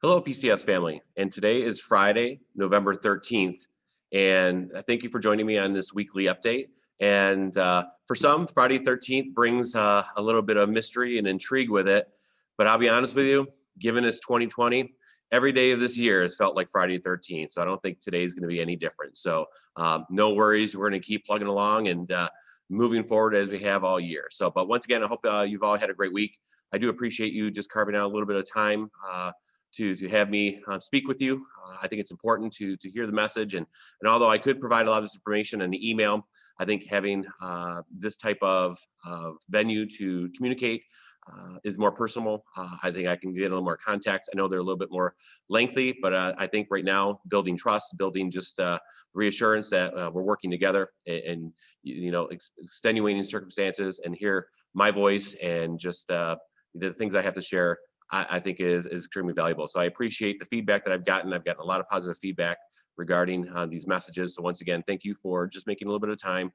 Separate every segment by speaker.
Speaker 1: Hello, PCS family. And today is Friday, November 13th. And thank you for joining me on this weekly update. And for some, Friday 13th brings a little bit of mystery and intrigue with it. But I'll be honest with you, given it's 2020, every day of this year has felt like Friday 13th. So I don't think today is going to be any different. So no worries. We're going to keep plugging along and moving forward as we have all year. So, but once again, I hope you've all had a great week. I do appreciate you just carving out a little bit of time to have me speak with you. I think it's important to hear the message. And although I could provide a lot of this information in the email, I think having this type of venue to communicate is more personal. I think I can get a little more context. I know they're a little bit more lengthy, but I think right now, building trust, building just reassurance that we're working together and extenuating circumstances, and hear my voice and just the things I have to share, I think is extremely valuable. So I appreciate the feedback that I've gotten. I've gotten a lot of positive feedback regarding these messages. So once again, thank you for just making a little bit of time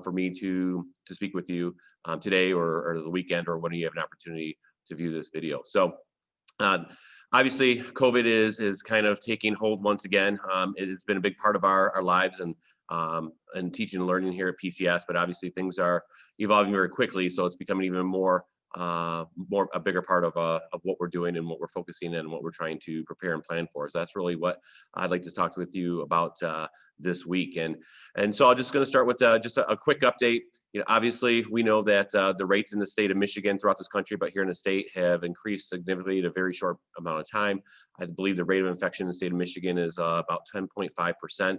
Speaker 1: for me to speak with you today or the weekend, or when you have an opportunity to view this video. So obviously, COVID is kind of taking hold once again. It's been a big part of our lives and teaching and learning here at PCS, but obviously things are evolving very quickly. So it's becoming even more a bigger part of what we're doing and what we're focusing in and what we're trying to prepare and plan for. So that's really what I'd like to talk with you about this week. And so I'm just going to start with just a quick update. Obviously, we know that the rates in the state of Michigan, throughout this country, but here in the state, have increased significantly in a very short amount of time. I believe the rate of infection in the state of Michigan is about 10.5%.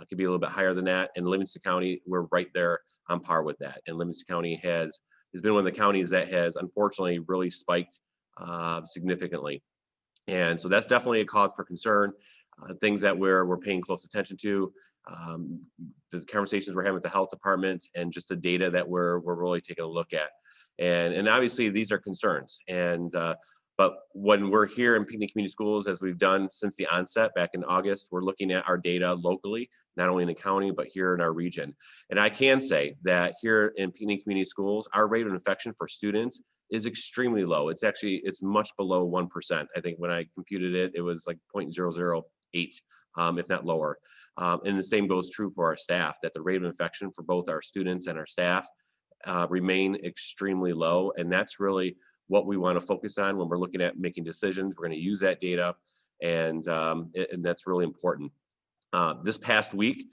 Speaker 1: Could be a little bit higher than that. In Livingston County, we're right there on par with that. And Livingston County has been one of the counties that has unfortunately really spiked significantly. And so that's definitely a cause for concern. Things that we're paying close attention to, the conversations we're having with the health department, and just the data that we're really taking a look at. And obviously these are concerns. But when we're here in Pinckney Community Schools, as we've done since the onset back in August, we're looking at our data locally, not only in the county, but here in our region. And I can say that here in Pinckney Community Schools, our rate of infection for students is extremely low. It's much below 1%. I think when I computed it, it was like 0.008, if not lower. And the same goes true for our staff, that the rate of infection for both our students and our staff remain extremely low. And that's really what we want to focus on when we're looking at making decisions. We're going to use that data, and that's really important. This past week,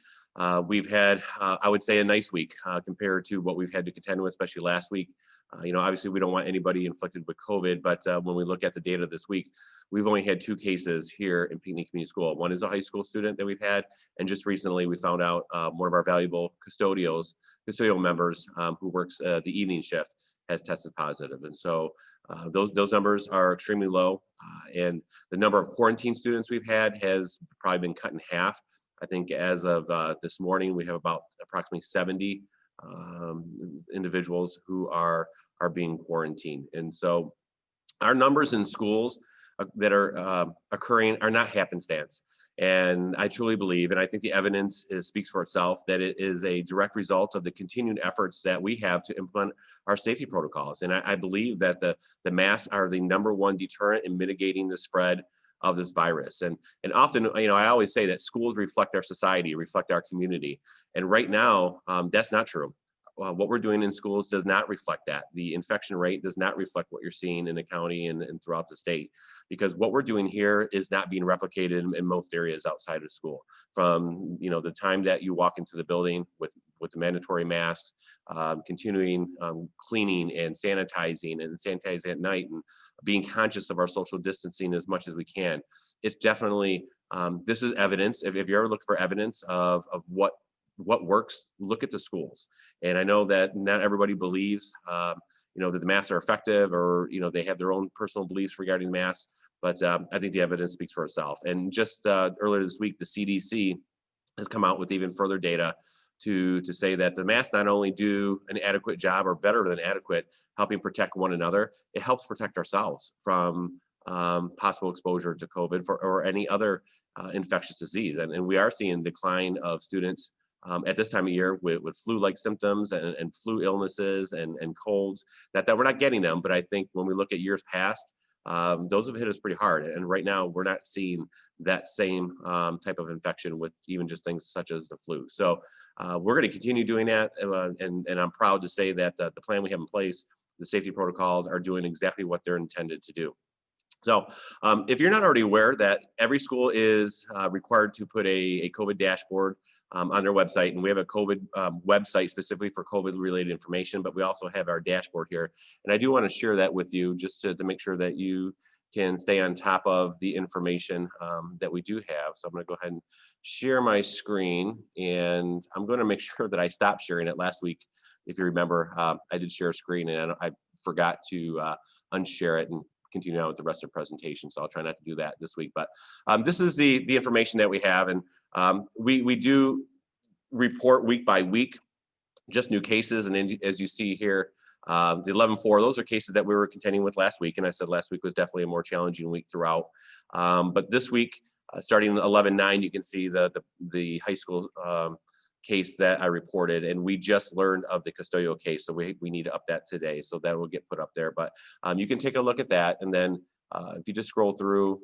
Speaker 1: we've had, I would say, a nice week compared to what we've had to contend with, especially last week. Obviously, we don't want anybody inflicted with COVID, but when we look at the data this week, we've only had 2 cases here in Pinckney Community School. One is a high school student that we've had, and just recently we found out one of our valuable custodial members who works the evening shift has tested positive. And so those numbers are extremely low. And the number of quarantine students we've had has probably been cut in half. I think as of this morning, we have about approximately 70 individuals who are being quarantined. And so our numbers in schools that are occurring are not happenstance. And I truly believe, and I think the evidence speaks for itself, that it is a direct result of the continued efforts that we have to implement our safety protocols. And I believe that the masks are the #1 deterrent in mitigating the spread of this virus. And often, I always say that schools reflect our society, reflect our community. And right now, that's not true. What we're doing in schools does not reflect that. The infection rate does not reflect what you're seeing in the county and throughout the state, because what we're doing here is not being replicated in most areas outside of school. From the time that you walk into the building with the mandatory masks, continuing cleaning and sanitizing at night, and being conscious of our social distancing as much as we can. It's definitely this is evidence. If you ever look for evidence of what works, look at the schools. And I know that not everybody believes that the masks are effective, or they have their own personal beliefs regarding masks, but I think the evidence speaks for itself. And just earlier this week, the CDC has come out with even further data to say that the masks not only do an adequate job, or better than adequate, helping protect one another, it helps protect ourselves from possible exposure to COVID or any other infectious disease. And we are seeing decline of students at this time of year with flu-like symptoms and flu illnesses and colds, that we're not getting them. But I think when we look at years past, those have hit us pretty hard. And right now, we're not seeing that same type of infection with even just things such as the flu. So we're going to continue doing that. And I'm proud to say that the plan we have in place, the safety protocols are doing exactly what they're intended to do. So if you're not already aware that every school is required to put a COVID dashboard on their website, and we have a COVID website specifically for COVID related information, but we also have our dashboard here. And I do want to share that with you just to make sure that you can stay on top of the information that we do have. So I'm going to go ahead and share my screen, and I'm going to make sure that I stopped sharing it last week. If you remember, I did share a screen and I forgot to unshare it and continue on with the rest of the presentation. So I'll try not to do that this week. But this is the information that we have, and we do report week by week, just new cases. And as you see here, the 11-4, those are cases that we were contending with last week. And I said last week was definitely a more challenging week throughout. But this week, starting 11-9, you can see the high school case that I reported, and we just learned of the custodial case, so we need to up that today, so that will get put up there. But you can take a look at that, and then if you just scroll through,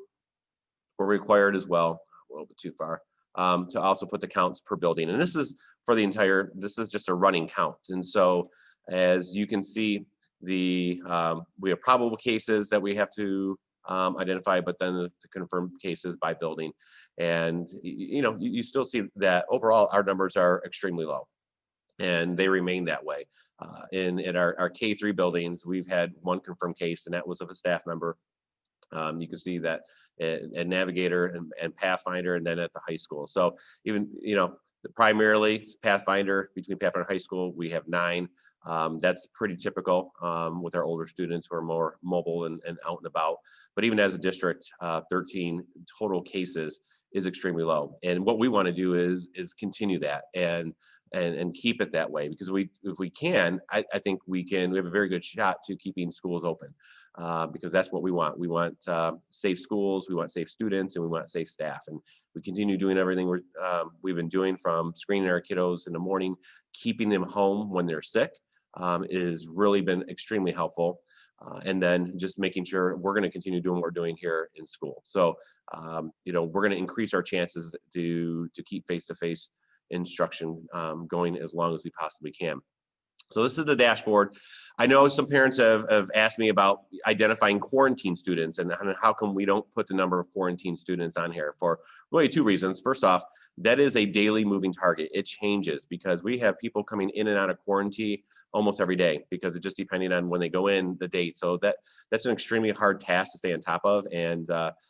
Speaker 1: we're required as well, a little bit too far, to also put the counts per building, and this is for the entire, this is just a running count. And so as you can see, we have probable cases that we have to identify, but then to confirm cases by building. And you still see that overall our numbers are extremely low, and they remain that way. In our K3 buildings, we've had one confirmed case, and that was of a staff member. You can see that at Navigator and Pathfinder, and then at the high school. So even primarily Pathfinder, between Pathfinder and high school, we have 9. That's pretty typical with our older students who are more mobile and out and about. But even as a district, 13 total cases is extremely low. And what we want to do is continue that and keep it that way, because if we can, I think we have a very good shot to keeping schools open, because that's what we want. We want safe schools, we want safe students, and we want safe staff. And we continue doing everything we've been doing, from screening our kiddos in the morning, keeping them home when they're sick, is really been extremely helpful. And then just making sure we're going to continue doing what we're doing here in school. So, we're going to increase our chances to keep face-to-face instruction going as long as we possibly can. So this is the dashboard. I know some parents have asked me about identifying quarantine students and how come we don't put the number of quarantine students on here, for really 2 reasons. First off, that is a daily moving target. It changes because we have people coming in and out of quarantine almost every day, because it just depending on when they go in, the date. So that's an extremely hard task to stay on top of. And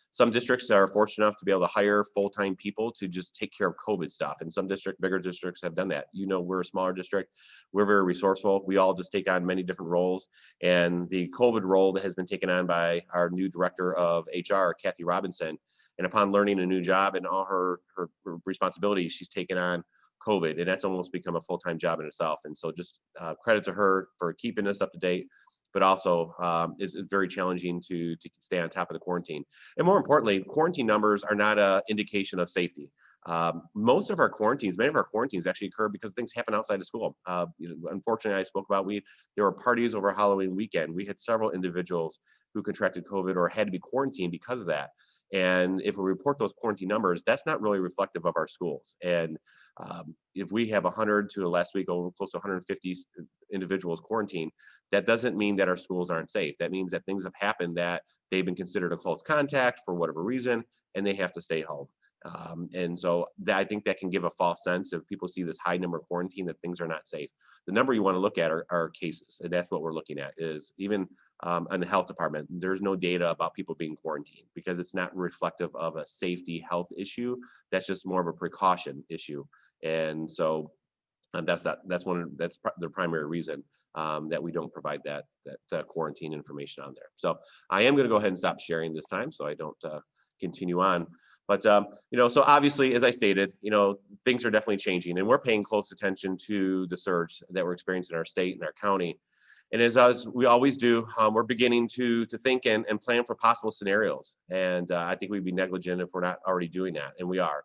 Speaker 1: some districts are fortunate enough to be able to hire full-time people to just take care of COVID stuff. And some bigger districts have done that. We're a smaller district. We're very resourceful. We all just take on many different roles. And the COVID role that has been taken on by our new director of HR, Kathy Robinson, and upon learning a new job and all her responsibilities, she's taken on COVID, and that's almost become a full-time job in itself. And so just credit to her for keeping us up to date, but also it's very challenging to stay on top of the quarantine. And more importantly, quarantine numbers are not an indication of safety. Many of our quarantines actually occur because things happen outside of school. Unfortunately, I spoke about there were parties over Halloween weekend. We had several individuals who contracted COVID or had to be quarantined because of that. And if we report those quarantine numbers, that's not really reflective of our schools. And if we have 100 to last week, over close to 150 individuals quarantined, that doesn't mean that our schools aren't safe. That means that things have happened that they've been considered a close contact for whatever reason, and they have to stay home. And so I think that can give a false sense if people see this high number of quarantine that things are not safe. The number you want to look at are cases, and that's what we're looking at. Is even in the health department, there's no data about people being quarantined, because it's not reflective of a safety health issue. That's just more of a precaution issue. And so that's the primary reason that we don't provide that quarantine information on there. So I am going to go ahead and stop sharing this time, so I don't continue on. But so obviously, as I stated, things are definitely changing, and we're paying close attention to the surge that we're experiencing in our state and our county. And as we always do, we're beginning to think and plan for possible scenarios. And I think we'd be negligent if we're not already doing that, and we are,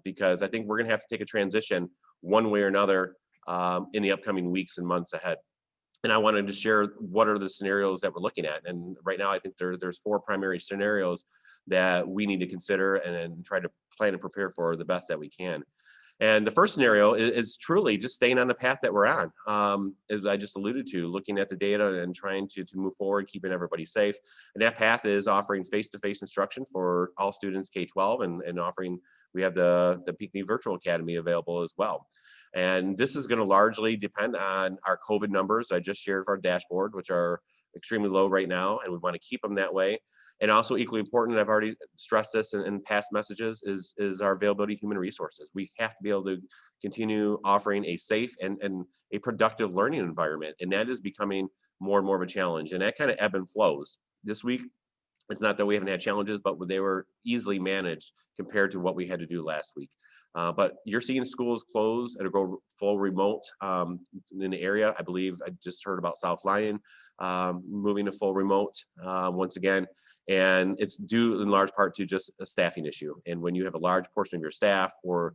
Speaker 1: because I think we're going to have to take a transition one way or another in the upcoming weeks and months ahead. And I wanted to share what are the scenarios that we're looking at. And right now, I think there's four primary scenarios that we need to consider and try to plan and prepare for the best that we can. And the first scenario is truly just staying on the path that we're on, as I just alluded to, looking at the data and trying to move forward, keeping everybody safe. And that path is offering face-to-face instruction for all students K-12, and offering, we have the PCS Virtual Academy available as well. And this is going to largely depend on our COVID numbers I just shared for our dashboard, which are extremely low right now, and we want to keep them that way. And also equally important, I've already stressed this in past messages, is our availability of human resources. We have to be able to continue offering a safe and a productive learning environment. And that is becoming more and more of a challenge. And that kind of ebb and flows. This week, it's not that we haven't had challenges, but they were easily managed compared to what we had to do last week. But you're seeing schools close and go full remote in the area. I believe I just heard about South Lyon moving to full remote once again. And it's due in large part to just a staffing issue. And when you have a large portion of your staff or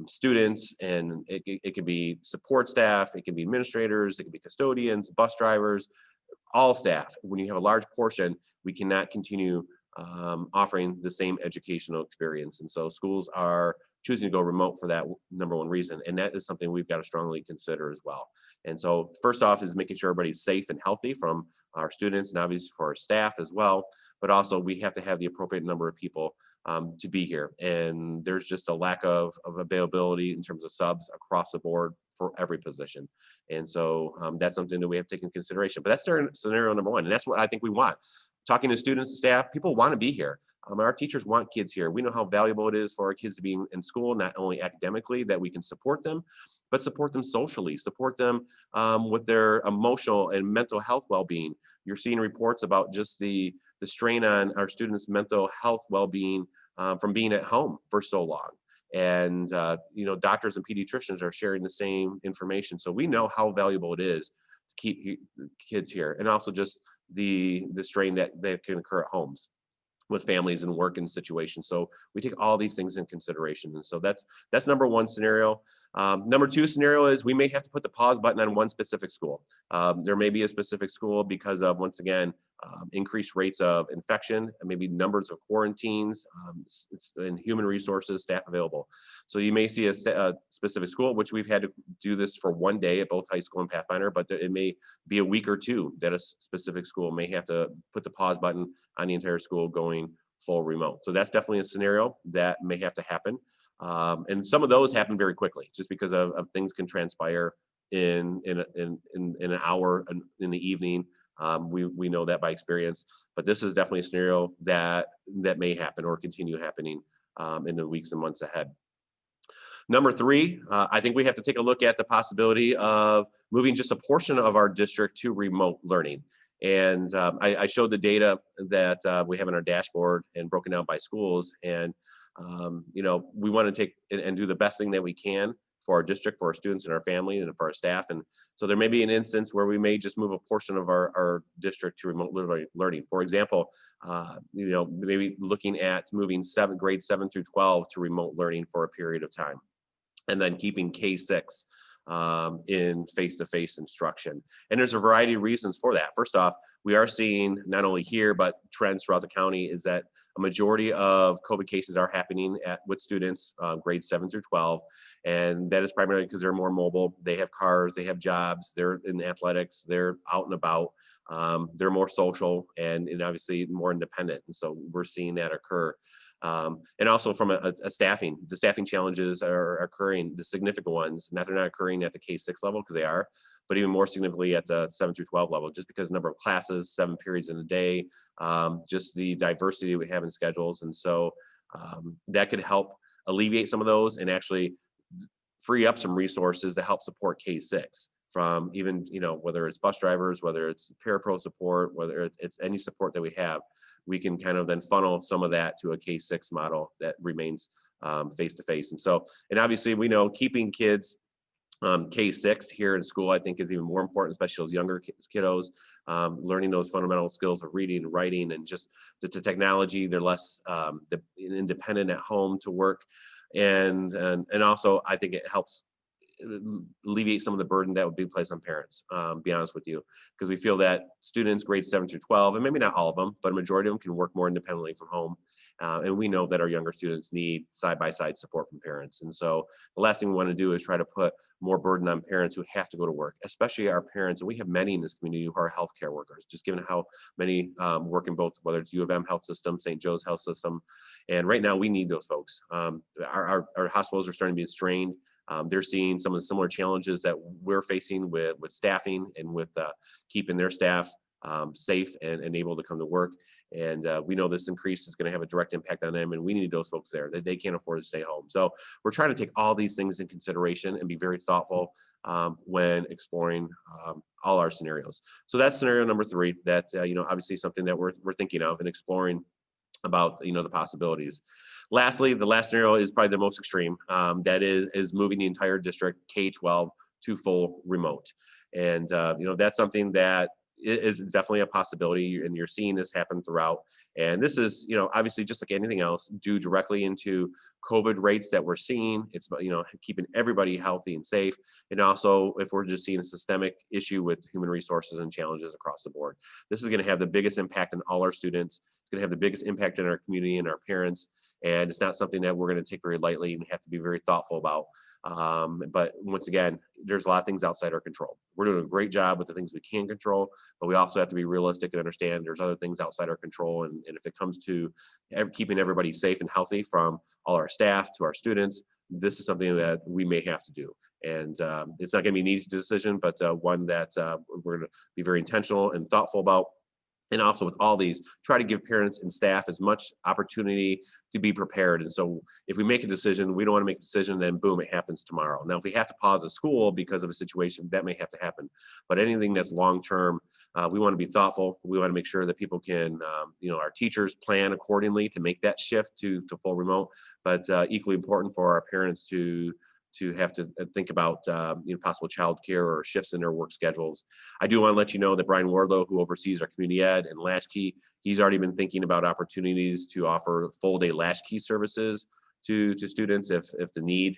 Speaker 1: students, and it can be support staff, it can be administrators, it can be custodians, bus drivers, all staff. When you have a large portion, we cannot continue offering the same educational experience. And so schools are choosing to go remote for that number one reason. And that is something we've got to strongly consider as well. And so first off is making sure everybody's safe and healthy, from our students and obviously for our staff as well. But also we have to have the appropriate number of people to be here. And there's just a lack of availability in terms of subs across the board for every position. And so that's something that we have to take into consideration. But that's scenario number one. And that's what I think we want. Talking to students and staff, people want to be here. Our teachers want kids here. We know how valuable it is for our kids to be in school, not only academically, that we can support them, but support them socially, support them with their emotional and mental health well-being. You're seeing reports about just the strain on our students' mental health well-being from being at home for so long. And doctors and pediatricians are sharing the same information. So we know how valuable it is to keep kids here, and also just the strain that can occur at homes with families and work and situations. So we take all these things in consideration. And so that's number one scenario. Number two scenario is we may have to put the pause button on one specific school. There may be a specific school because of, once again, increased rates of infection and maybe numbers of quarantines, and human resources, staff available. So you may see a specific school, which we've had to do this for one day at both high school and Pathfinder, but it may be a week or two that a specific school may have to put the pause button on the entire school going full remote. So that's definitely a scenario that may have to happen. And some of those happen very quickly, just because of things can transpire in an hour in the evening. We know that by experience, but this is definitely a scenario that may happen or continue happening in the weeks and months ahead. Number three, I think we have to take a look at the possibility of moving just a portion of our district to remote learning. And I showed the data that we have in our dashboard and broken down by schools. And we want to take and do the best thing that we can for our district, for our students and our family, and for our staff. And so there may be an instance where we may just move a portion of our district to remote learning. For example, maybe looking at moving grades 7 through 12 to remote learning for a period of time, and then keeping K-6 in face-to-face instruction. And there's a variety of reasons for that. First off, we are seeing, not only here, but trends throughout the county, is that a majority of COVID cases are happening with students grades 7 through 12. And that is primarily because they're more mobile. They have cars, they have jobs, they're in athletics, they're out and about. They're more social and obviously more independent. And so we're seeing that occur. And also from the staffing challenges are occurring, the significant ones. They're not occurring at the K-6 level, because they are, but even more significantly at the 7 through 12 level, just because the number of classes, 7 periods in a day, just the diversity we have in schedules. And so that could help alleviate some of those and actually free up some resources to help support K-6 from even, whether it's bus drivers, whether it's parapro support, whether it's any support that we have. We can kind of then funnel some of that to a K-6 model that remains face-to-face. And obviously we know keeping kids K-6 here in school, I think, is even more important, especially those younger kiddos, learning those fundamental skills of reading and writing, and just the technology. They're less independent at home to work. And also I think it helps alleviate some of the burden that would be placed on parents, be honest with you, because we feel that students grades 7 through 12, and maybe not all of them, but a majority of them can work more independently from home. And we know that our younger students need side-by-side support from parents. And so the last thing we want to do is try to put more burden on parents who have to go to work, especially our parents. And we have many in this community who are healthcare workers, just given how many work in both, whether it's U of M health system, St. Joe's health system. And right now we need those folks. Our hospitals are starting to be strained. They're seeing some of the similar challenges that we're facing with staffing and with keeping their staff safe and able to come to work. And we know this increase is going to have a direct impact on them, and we need those folks there. They can't afford to stay home. So we're trying to take all these things in consideration and be very thoughtful when exploring all our scenarios. So that's scenario number 3. That obviously something that we're thinking of and exploring about the possibilities. Lastly, the last scenario is probably the most extreme. That is moving the entire district K-12 to full remote, and that's something that is definitely a possibility, and you're seeing this happen throughout. And this is, obviously just like anything else, due directly into COVID rates that we're seeing. It's about, keeping everybody healthy and safe. And also, if we're just seeing a systemic issue with human resources and challenges across the board, this is going to have the biggest impact on all our students. It's going to have the biggest impact on our community and our parents. And it's not something that we're going to take very lightly and have to be very thoughtful about. But once again, there's a lot of things outside our control. We're doing a great job with the things we can control, but we also have to be realistic and understand there's other things outside our control. And if it comes to keeping everybody safe and healthy, from all our staff to our students, this is something that we may have to do. And it's not going to be an easy decision, but one that we're going to be very intentional and thoughtful about. And also with all these, try to give parents and staff as much opportunity to be prepared. And so if we make a decision, we don't want to make a decision, then boom, it happens tomorrow. Now, if we have to pause a school because of a situation, that may have to happen. But anything that's long-term, we want to be thoughtful. We want to make sure that people can, our teachers plan accordingly to make that shift to full remote. But equally important for our parents to have to think about possible childcare or shifts in their work schedules. I do want to let you know that Brian Wardlow, who oversees our community ed and latchkey, he's already been thinking about opportunities to offer full day latchkey services to students if the need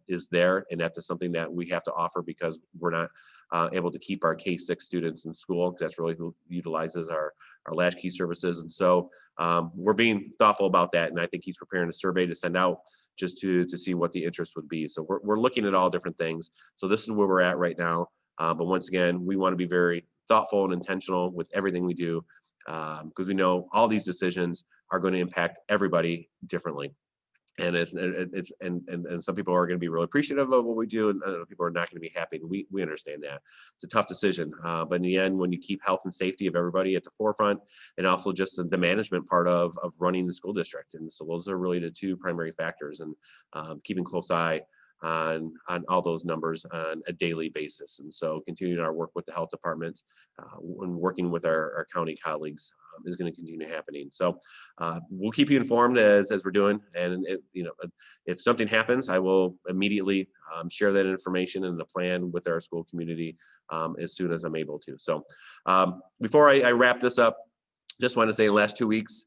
Speaker 1: is there. And that's something that we have to offer because we're not able to keep our K-6 students in school, because that's really who utilizes our latchkey services. And so we're being thoughtful about that. And I think he's preparing a survey to send out just to see what the interest would be. So we're looking at all different things. So this is where we're at right now. But once again, we want to be very thoughtful and intentional with everything we do, because we know all these decisions are going to impact everybody differently. And and some people are going to be really appreciative of what we do, and other people are not going to be happy. And we understand that it's a tough decision, but in the end, when you keep health and safety of everybody at the forefront, and also just the management part of running the school district, and so those are really the 2 primary factors, and keeping close eye on all those numbers on a daily basis. And so continuing our work with the health department and working with our county colleagues is going to continue happening. So we'll keep you informed as we're doing. And if something happens, I will immediately share that information and the plan with our school community as soon as I'm able to. So before I wrap this up, just want to say the last 2 weeks,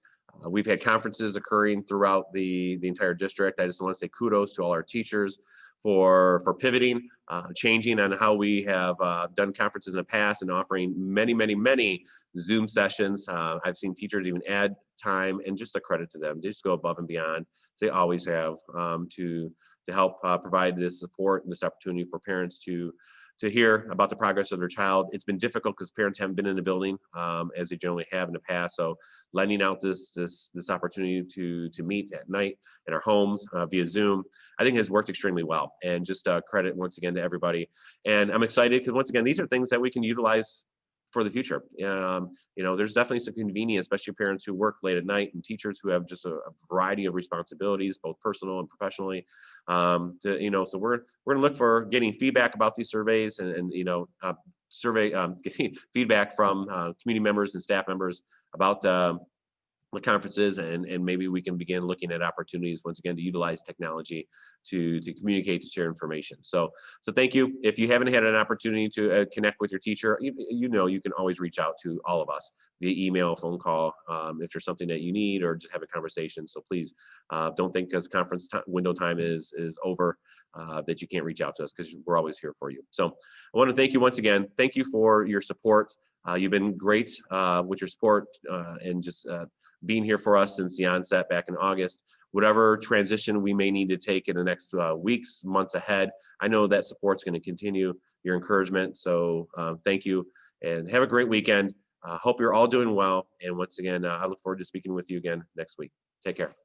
Speaker 1: we've had conferences occurring throughout the entire district. I just want to say kudos to all our teachers for pivoting, changing on how we have done conferences in the past, and offering many Zoom sessions. I've seen teachers even add time, and just a credit to them. They just go above and beyond, as they always have, to help provide this support and this opportunity for parents to hear about the progress of their child. It's been difficult because parents haven't been in the building as they generally have in the past. So lending out this opportunity to meet at night in our homes via Zoom, I think has worked extremely well. And just credit once again to everybody. And I'm excited because once again, these are things that we can utilize for the future. There's definitely some convenience, especially parents who work late at night and teachers who have just a variety of responsibilities, both personal and professionally. So we're going to look for getting feedback about these surveys and getting feedback from community members and staff members about conferences, and maybe we can begin looking at opportunities once again to utilize technology to communicate, to share information. So thank you. If you haven't had an opportunity to connect with your teacher, you can always reach out to all of us via email, phone call, if there's something that you need, or just have a conversation. So please don't think because conference window time is over that you can't reach out to us, because we're always here for you. So I want to thank you once again. Thank you for your support. You've been great with your support and just being here for us since the onset back in August. Whatever transition we may need to take in the next weeks, months ahead, I know that support's going to continue, your encouragement. So thank you, and have a great weekend. Hope you're all doing well. And once again, I look forward to speaking with you again next week. Take care.